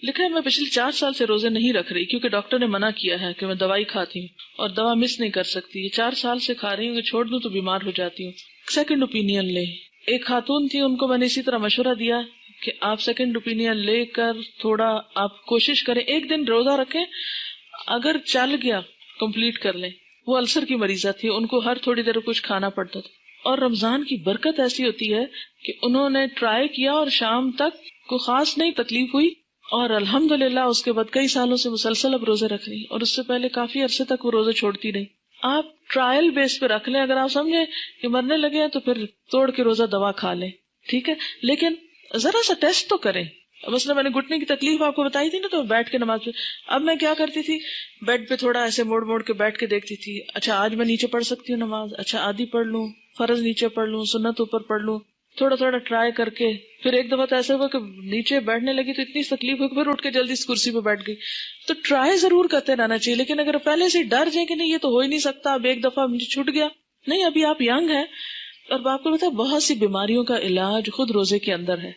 لکھا ہے میں پچھلے 4 سال سے روزے نہیں رکھ رہی کیونکہ ڈاکٹر نے منع کیا ہے کہ میں دوائی کھاتی ہوں اور دوا مس نہیں کر سکتی. یہ 4 سال سے کھا رہی ہوں کہ چھوڑ دوں تو بیمار ہو جاتی ہوں. سیکنڈ اوپینین لے. ایک خاتون تھی، ان کو میں نے اسی طرح مشورہ دیا کہ آپ سیکنڈ اوپینین لے کر تھوڑا آپ کوشش کریں، ایک دن روزہ رکھیں، اگر چل گیا کمپلیٹ کر لیں. وہ السر کی مریضہ تھی، ان کو ہر تھوڑی دیر کچھ کھانا پڑتا تھا، اور رمضان کی برکت ایسی ہوتی ہے کہ انہوں نے ٹرائی کیا اور شام تک کو خاص نہیں تکلیف ہوئی، اور الحمدللہ اس کے بعد کئی سالوں سے مسلسل اب روزے رکھ رہی، اور اس سے پہلے کافی عرصے تک وہ روزے چھوڑتی نہیں. آپ ٹرائل بیس پہ رکھ لیں، اگر آپ سمجھیں کہ مرنے لگے ہیں تو پھر توڑ کے روزہ دوا کھا لیں، ٹھیک ہے، لیکن ذرا سا ٹیسٹ تو کریں. مثلا میں نے گھٹنے کی تکلیف آپ کو بتائی تھی نا، تو بیٹھ کے نماز پہ اب میں کیا کرتی تھی، بیڈ پہ تھوڑا ایسے موڑ موڑ کے بیٹھ کے دیکھتی تھی، اچھا آج میں نیچے پڑھ سکتی ہوں نماز، اچھا آدھی پڑھ لوں، فرض نیچے پڑھ لوں، سنت اوپر پڑھ لوں، تھوڑا تھوڑا ٹرائی کر کے. پھر ایک دفعہ تو ایسا ہوا کہ نیچے بیٹھنے لگی تو اتنی تکلیف ہوئی کہ پھر اٹھ کے جلدی اس کرسی پہ بیٹھ گئی. تو ٹرائی ضرور کرتے رہنا چاہیے، لیکن اگر پہلے سے ڈر جائیں کہ نہیں یہ تو ہو ہی نہیں سکتا، اب ایک دفعہ مجھے چھوٹ گیا، نہیں، ابھی آپ ینگ ہیں، اور آپ کو پتا ہے بہت سی بیماریوں کا علاج خود روزے کے اندر ہے.